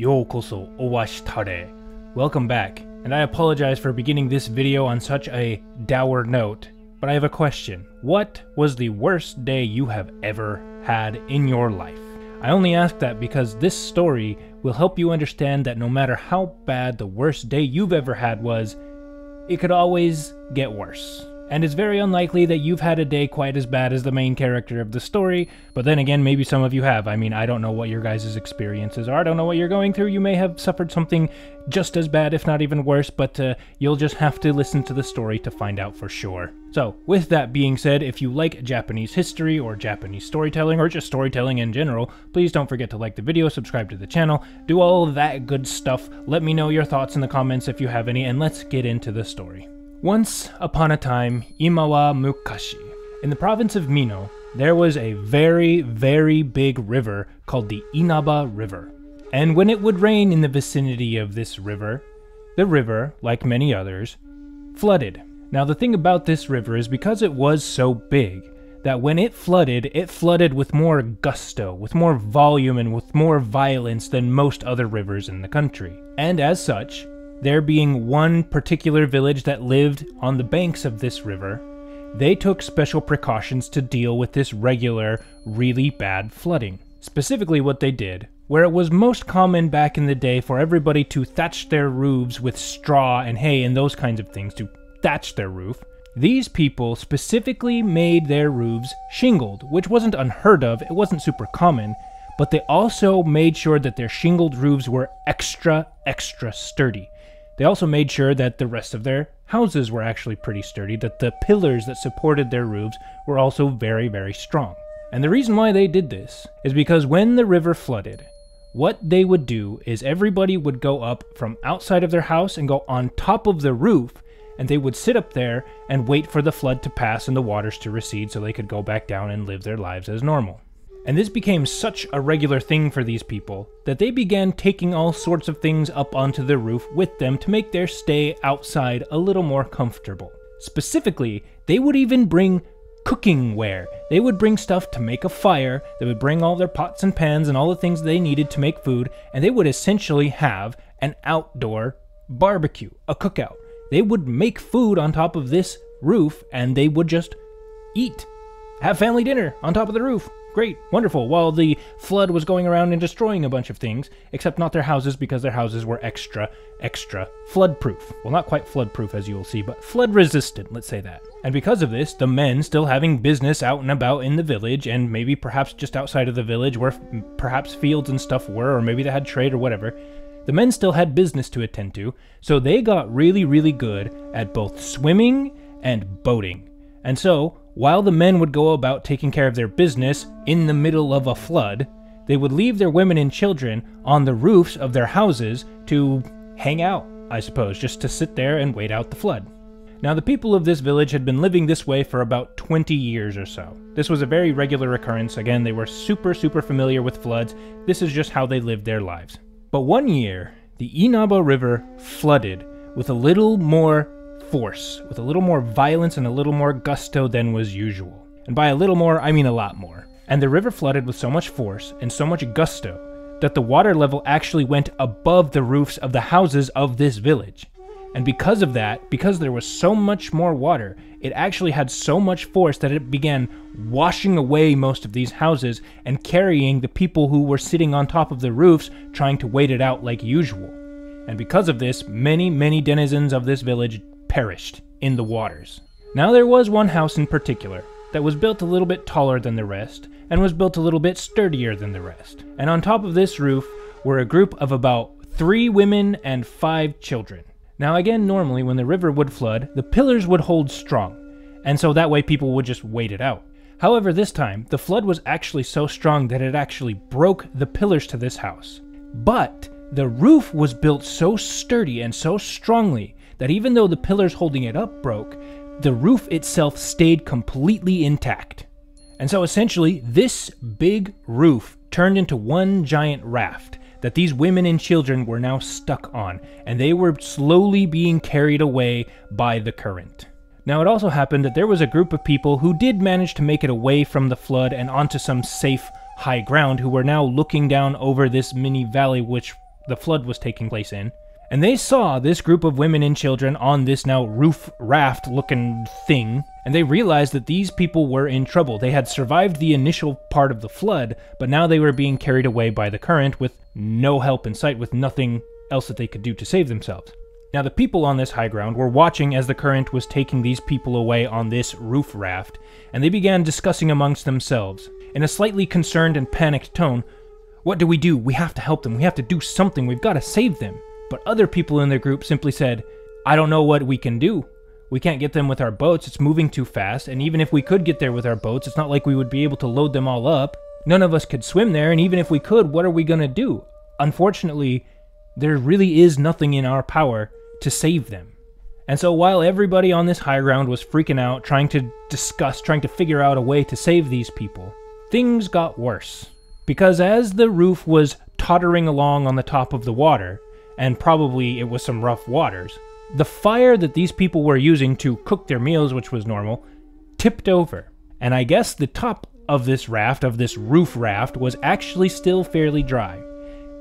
Yokoso owashitare. Welcome back, and I apologize for beginning this video on such a dour note, but I have a question. What was the worst day you have ever had in your life? I only ask that because this story will help you understand that no matter how bad the worst day you've ever had was, it could always get worse. And it's very unlikely that you've had a day quite as bad as the main character of the story, but then again, maybe some of you have. I mean, I don't know what your guys' experiences are, I don't know what you're going through. You may have suffered something just as bad, if not even worse, but you'll just have to listen to the story to find out for sure. So, with that being said, if you like Japanese history, or Japanese storytelling, or just storytelling in general, please don't forget to like the video, subscribe to the channel, do all of that good stuff. Let me know your thoughts in the comments if you have any, and let's get into the story. Once upon a time, ima wa mukashi. In the province of Mino, there was a very, very big river called the Inaba River. And when it would rain in the vicinity of this river, the river, like many others, flooded. Now the thing about this river is because it was so big, that when it flooded with more gusto, with more volume, and with more violence than most other rivers in the country. And as such, there being one particular village that lived on the banks of this river, they took special precautions to deal with this regular, really bad flooding. Specifically what they did, where it was most common back in the day for everybody to thatch their roofs with straw and hay and those kinds of things to thatch their roof, these people specifically made their roofs shingled, which wasn't unheard of, it wasn't super common, but they also made sure that their shingled roofs were extra sturdy. They also made sure that the rest of their houses were actually pretty sturdy, that the pillars that supported their roofs were also very, very strong. And the reason why they did this is because when the river flooded, what they would do is everybody would go up from outside of their house and go on top of the roof, and they would sit up there and wait for the flood to pass and the waters to recede so they could go back down and live their lives as normal. And this became such a regular thing for these people that they began taking all sorts of things up onto the roof with them to make their stay outside a little more comfortable. Specifically, they would even bring cooking ware. They would bring stuff to make a fire, they would bring all their pots and pans and all the things they needed to make food, and they would essentially have an outdoor barbecue, a cookout. They would make food on top of this roof and they would just eat. Have family dinner on top of the roof. Great, wonderful, while the flood was going around and destroying a bunch of things, except not their houses because their houses were extra flood-proof. Well, not quite flood-proof as you will see, but flood-resistant, let's say that. And because of this, the men still having business out and about in the village, and maybe perhaps just outside of the village where perhaps fields and stuff were, or maybe they had trade or whatever, the men still had business to attend to, so they got really, really good at both swimming and boating. And so, while the men would go about taking care of their business in the middle of a flood, they would leave their women and children on the roofs of their houses to hang out, I suppose, just to sit there and wait out the flood. Now, the people of this village had been living this way for about 20 years or so. This was a very regular occurrence. Again, they were super familiar with floods. This is just how they lived their lives. But one year, the Inaba River flooded with a little more force, with a little more violence and a little more gusto than was usual. And by a little more, I mean a lot more. And the river flooded with so much force and so much gusto that the water level actually went above the roofs of the houses of this village. And because of that, because there was so much more water, it actually had so much force that it began washing away most of these houses and carrying the people who were sitting on top of the roofs trying to wait it out like usual. And because of this, many denizens of this village perished in the waters. Now there was one house in particular that was built a little bit taller than the rest and was built a little bit sturdier than the rest. And on top of this roof were a group of about 3 women and 5 children. Now again, normally when the river would flood, the pillars would hold strong, and so that way people would just wait it out. However, this time, the flood was actually so strong that it actually broke the pillars to this house. But the roof was built so sturdy and so strongly that even though the pillars holding it up broke, the roof itself stayed completely intact. And so essentially, this big roof turned into one giant raft that these women and children were now stuck on, and they were slowly being carried away by the current. Now, it also happened that there was a group of people who did manage to make it away from the flood and onto some safe high ground, who were now looking down over this mini valley which the flood was taking place in. And they saw this group of women and children on this now roof raft looking thing, and they realized that these people were in trouble. They had survived the initial part of the flood, but now they were being carried away by the current with no help in sight, with nothing else that they could do to save themselves. Now the people on this high ground were watching as the current was taking these people away on this roof raft, and they began discussing amongst themselves, in a slightly concerned and panicked tone, "What do? We have to help them. We have to do something. We've got to save them." But other people in their group simply said, "I don't know what we can do. We can't get them with our boats. It's moving too fast. And even if we could get there with our boats, it's not like we would be able to load them all up. None of us could swim there. And even if we could, what are we going to do? Unfortunately, there really is nothing in our power to save them." And so while everybody on this high ground was freaking out, trying to figure out a way to save these people, things got worse. Because as the roof was tottering along on the top of the water, and probably it was some rough waters, the fire that these people were using to cook their meals, which was normal, tipped over. And I guess the top of this raft, of this roof raft, was actually still fairly dry,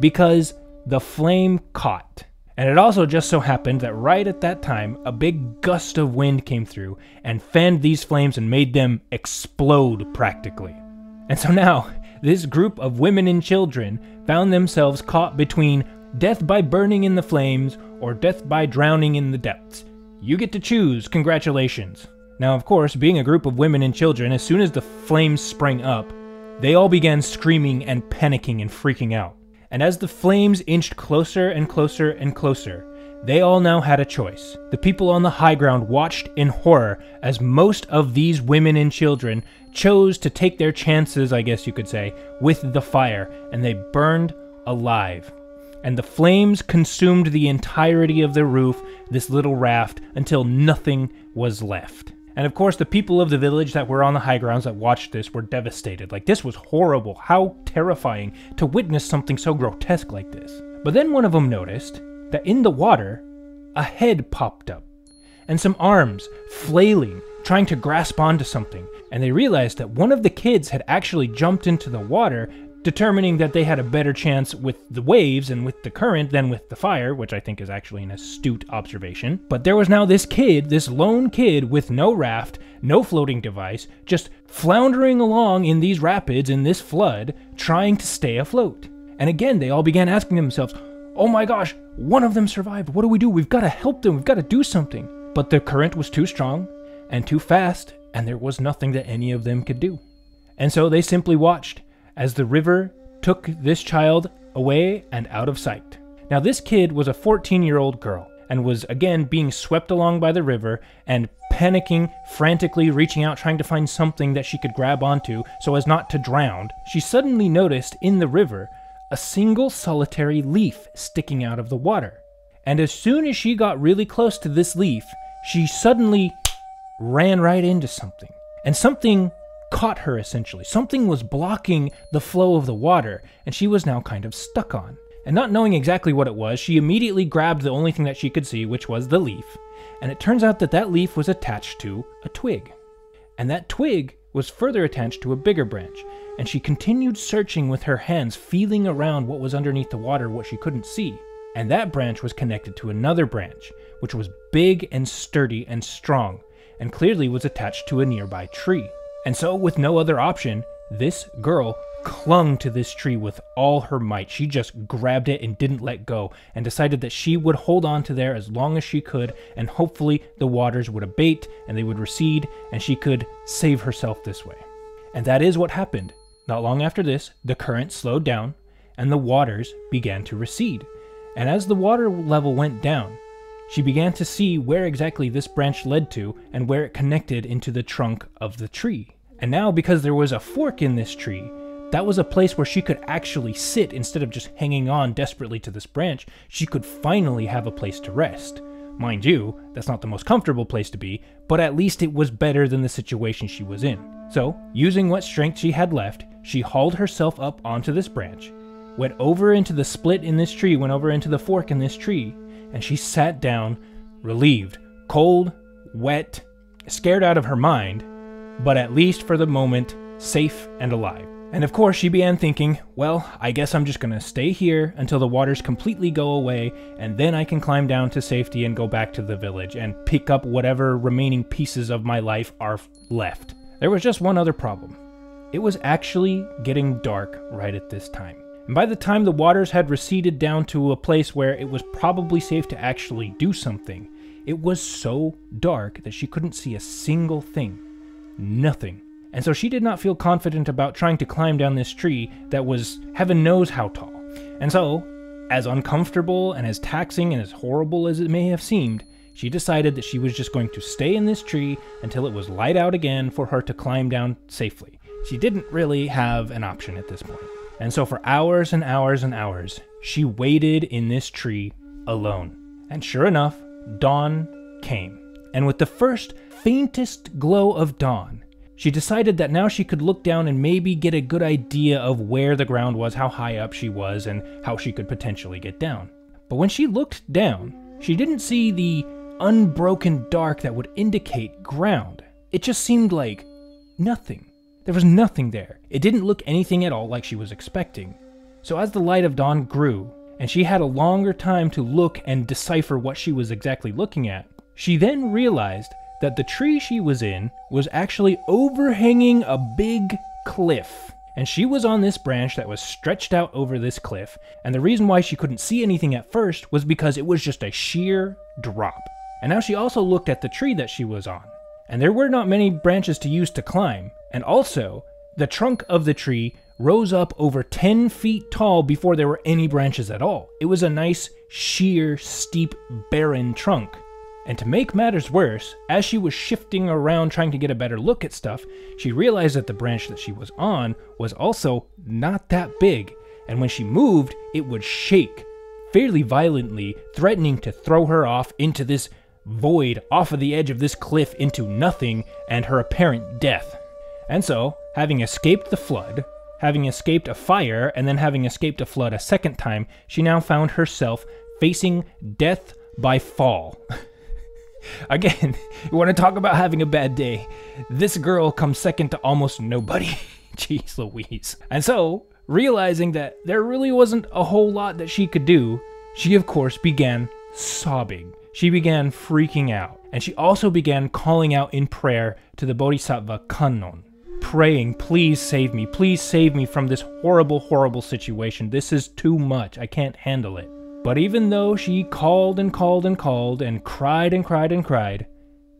because the flame caught. And it also just so happened that right at that time, a big gust of wind came through and fanned these flames and made them explode practically. And so now, this group of women and children found themselves caught between death by burning in the flames or death by drowning in the depths. You get to choose, congratulations. Now of course, being a group of women and children, as soon as the flames sprang up, they all began screaming and panicking and freaking out. And as the flames inched closer and closer and closer, they all now had a choice. The people on the high ground watched in horror as most of these women and children chose to take their chances, I guess you could say, with the fire, and they burned alive. And the flames consumed the entirety of the roof, this little raft, until nothing was left. And of course, the people of the village that were on the high grounds that watched this were devastated. Like, this was horrible. How terrifying to witness something so grotesque like this. But then one of them noticed that in the water, a head popped up, and some arms flailing, trying to grasp onto something. And they realized that one of the kids had actually jumped into the water, determining that they had a better chance with the waves and with the current than with the fire, which I think is actually an astute observation. But there was now this kid, this lone kid with no raft, no floating device, just floundering along in these rapids, in this flood, trying to stay afloat. And again, they all began asking themselves, "Oh my gosh, one of them survived. What do we do? We've got to help them. We've got to do something." But the current was too strong and too fast, and there was nothing that any of them could do. And so they simply watched as the river took this child away and out of sight. Now this kid was a 14-year-old girl and was again being swept along by the river and panicking, frantically reaching out, trying to find something that she could grab onto so as not to drown. She suddenly noticed in the river a single solitary leaf sticking out of the water. And as soon as she got really close to this leaf, she suddenly ran right into something. And something caught her, essentially. Something was blocking the flow of the water, and she was now kind of stuck on. And not knowing exactly what it was, she immediately grabbed the only thing that she could see, which was the leaf. And it turns out that that leaf was attached to a twig. And that twig was further attached to a bigger branch. And she continued searching with her hands, feeling around what was underneath the water, what she couldn't see. And that branch was connected to another branch, which was big and sturdy and strong, and clearly was attached to a nearby tree. And so, with no other option, this girl clung to this tree with all her might. She just grabbed it and didn't let go, and decided that she would hold on to there as long as she could, and hopefully the waters would abate and they would recede, and she could save herself this way. And that is what happened. Not long after this, the current slowed down, and the waters began to recede. And as the water level went down, she began to see where exactly this branch led to and where it connected into the trunk of the tree. And now, because there was a fork in this tree, that was a place where she could actually sit instead of just hanging on desperately to this branch. She could finally have a place to rest. Mind you, that's not the most comfortable place to be, but at least it was better than the situation she was in. So, using what strength she had left, she hauled herself up onto this branch, went over into the split in this tree, went over into the fork in this tree, and she sat down, relieved, cold, wet, scared out of her mind, but at least for the moment, safe and alive. And of course she began thinking, well, I guess I'm just gonna stay here until the waters completely go away, and then I can climb down to safety and go back to the village and pick up whatever remaining pieces of my life are left. There was just one other problem. It was actually getting dark right at this time. And by the time the waters had receded down to a place where it was probably safe to actually do something, it was so dark that she couldn't see a single thing. Nothing. And so she did not feel confident about trying to climb down this tree that was heaven knows how tall. And so, as uncomfortable and as taxing and as horrible as it may have seemed, she decided that she was just going to stay in this tree until it was light out again for her to climb down safely. She didn't really have an option at this point. And so for hours and hours and hours, she waited in this tree alone. And sure enough, dawn came. And with the first faintest glow of dawn, she decided that now she could look down and maybe get a good idea of where the ground was, how high up she was, and how she could potentially get down. But when she looked down, she didn't see the unbroken dark that would indicate ground. It just seemed like nothing. There was nothing there. It didn't look anything at all like she was expecting. So as the light of dawn grew, and she had a longer time to look and decipher what she was exactly looking at, she then realized that the tree she was in was actually overhanging a big cliff. And she was on this branch that was stretched out over this cliff, and the reason why she couldn't see anything at first was because it was just a sheer drop. And now she also looked at the tree that she was on, and there were not many branches to use to climb, and also, the trunk of the tree rose up over 10 feet tall before there were any branches at all. It was a nice, sheer, steep, barren trunk. And to make matters worse, as she was shifting around trying to get a better look at stuff, she realized that the branch that she was on was also not that big, and when she moved, it would shake fairly violently, threatening to throw her off into this void off of the edge of this cliff into nothing and her apparent death. And so, having escaped the flood, having escaped a fire, and then having escaped a flood a second time, she now found herself facing death by fall. Again, you want to talk about having a bad day. This girl comes second to almost nobody. Jeez Louise. And so, realizing that there really wasn't a whole lot that she could do, she of course began sobbing. She began freaking out. And she also began calling out in prayer to the Bodhisattva Kannon, praying, please save me from this horrible, horrible situation. This is too much. I can't handle it. But even though she called and called and called and cried and cried and cried,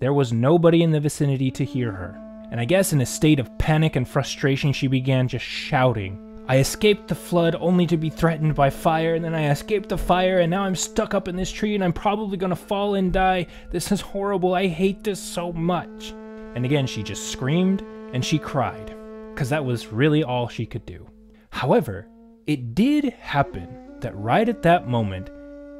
there was nobody in the vicinity to hear her. And I guess in a state of panic and frustration, she began just shouting, I escaped the flood only to be threatened by fire, and then I escaped the fire, and now I'm stuck up in this tree and I'm probably gonna fall and die. This is horrible. I hate this so much. And again, she just screamed and she cried, because that was really all she could do. However, it did happen that right at that moment,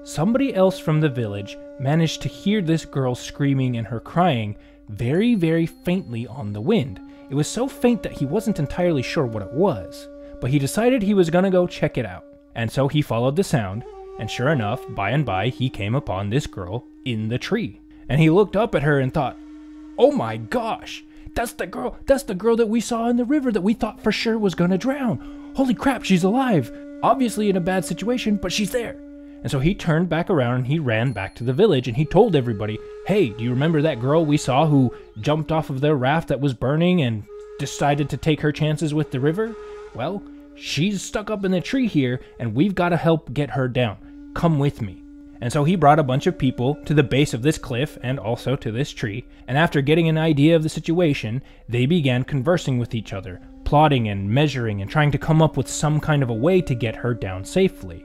somebody else from the village managed to hear this girl screaming and her crying very, very faintly on the wind. It was so faint that he wasn't entirely sure what it was, but he decided he was gonna go check it out. And so he followed the sound, and sure enough, by and by, he came upon this girl in the tree. And he looked up at her and thought, oh my gosh, that's the girl that we saw in the river that we thought for sure was gonna drown. Holy crap, she's alive. Obviously in a bad situation, but she's there. And so he turned back around and he ran back to the village and he told everybody, hey, do you remember that girl we saw who jumped off of their raft that was burning and decided to take her chances with the river? Well, she's stuck up in the tree here and we've got to help get her down. Come with me. And so he brought a bunch of people to the base of this cliff and also to this tree, and after getting an idea of the situation, they began conversing with each other, plotting and measuring and trying to come up with some kind of a way to get her down safely.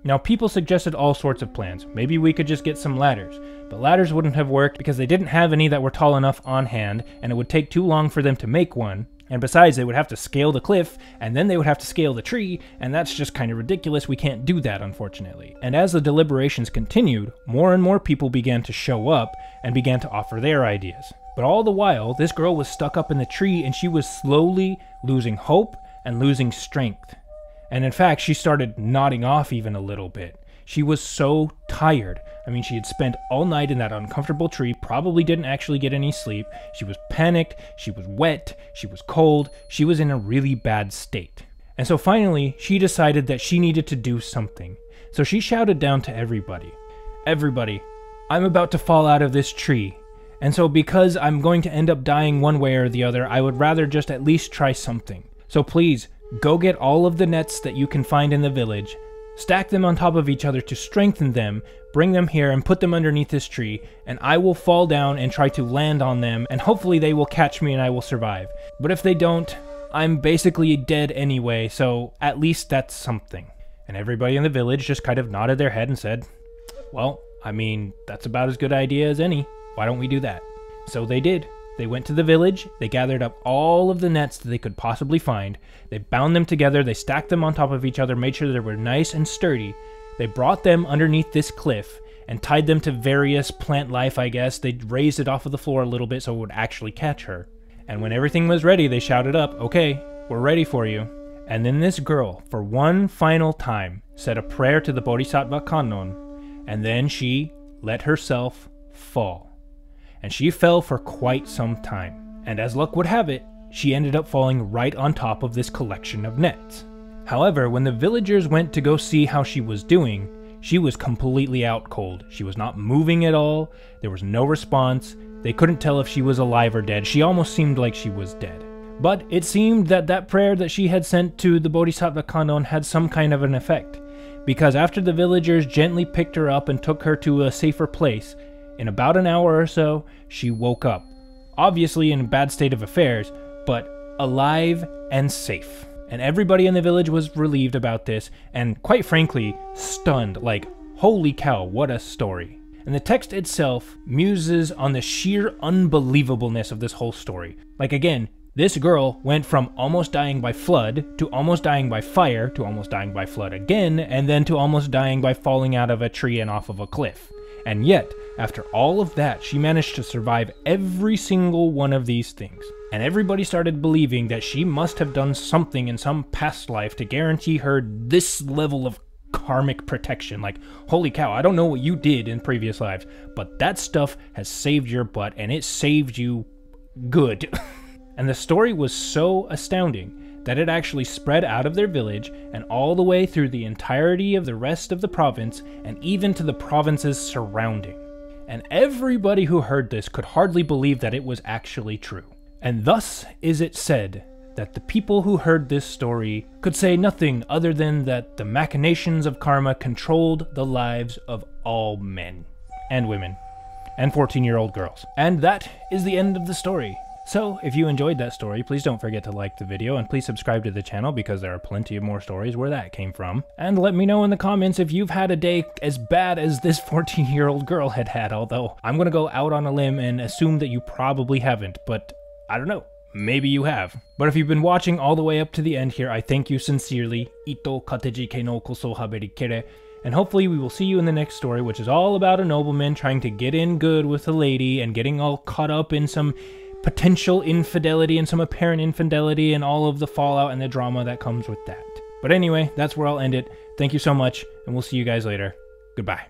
Now, people suggested all sorts of plans. Maybe we could just get some ladders, but ladders wouldn't have worked because they didn't have any that were tall enough on hand, and it would take too long for them to make one. And besides, they would have to scale the cliff, and then they would have to scale the tree, and that's just kind of ridiculous. We can't do that, unfortunately. And as the deliberations continued, more and more people began to show up and began to offer their ideas. But all the while, this girl was stuck up in the tree, and she was slowly losing hope and losing strength. And in fact, she started nodding off even a little bit. She was so tired. I mean, she had spent all night in that uncomfortable tree, probably didn't actually get any sleep. She was panicked, she was wet, she was cold, she was in a really bad state. And so finally, she decided that she needed to do something. So she shouted down to everybody, "Everybody, I'm about to fall out of this tree. And so because I'm going to end up dying one way or the other, I would rather just at least try something. So please, go get all of the nets that you can find in the village, stack them on top of each other to strengthen them, bring them here and put them underneath this tree, and I will fall down and try to land on them, and hopefully they will catch me and I will survive. But if they don't, I'm basically dead anyway, so at least that's something." And everybody in the village just kind of nodded their head and said, "Well, I mean, that's about as good an idea as any. Why don't we do that?" So they did. They went to the village, they gathered up all of the nets that they could possibly find, they bound them together, they stacked them on top of each other, made sure they were nice and sturdy. They brought them underneath this cliff and tied them to various plant life, I guess. They raised it off of the floor a little bit so it would actually catch her. And when everything was ready, they shouted up, "Okay, we're ready for you." And then this girl, for one final time, said a prayer to the Bodhisattva Kannon, and then she let herself fall. And she fell for quite some time. And as luck would have it, she ended up falling right on top of this collection of nets. However, when the villagers went to go see how she was doing, she was completely out cold. She was not moving at all, there was no response, they couldn't tell if she was alive or dead. She almost seemed like she was dead. But it seemed that that prayer that she had sent to the Bodhisattva Kannon had some kind of an effect, because after the villagers gently picked her up and took her to a safer place, in about an hour or so, she woke up. Obviously in a bad state of affairs, but alive and safe. And everybody in the village was relieved about this, and quite frankly, stunned, like, holy cow, what a story. And the text itself muses on the sheer unbelievableness of this whole story. Like again, this girl went from almost dying by flood, to almost dying by fire, to almost dying by flood again, and then to almost dying by falling out of a tree and off of a cliff. And yet, after all of that, she managed to survive every single one of these things. And everybody started believing that she must have done something in some past life to guarantee her this level of karmic protection. Like, holy cow, I don't know what you did in previous lives, but that stuff has saved your butt, and it saved you good. And the story was so astounding that it actually spread out of their village and all the way through the entirety of the rest of the province and even to the provinces surrounding. And everybody who heard this could hardly believe that it was actually true. And thus is it said that the people who heard this story could say nothing other than that the machinations of karma controlled the lives of all men and women and 14-year-old girls. And that is the end of the story. So, if you enjoyed that story, please don't forget to like the video and please subscribe to the channel because there are plenty of more stories where that came from. And let me know in the comments if you've had a day as bad as this 14-year-old girl had had, although I'm gonna go out on a limb and assume that you probably haven't, but I don't know, maybe you have. But if you've been watching all the way up to the end here, I thank you sincerely. Ito kateji ke no koso haberi kere. And hopefully we will see you in the next story, which is all about a nobleman trying to get in good with a lady and getting all caught up in some potential infidelity and some apparent infidelity and all of the fallout and the drama that comes with that. But anyway, that's where I'll end it. Thank you so much, and we'll see you guys later. Goodbye.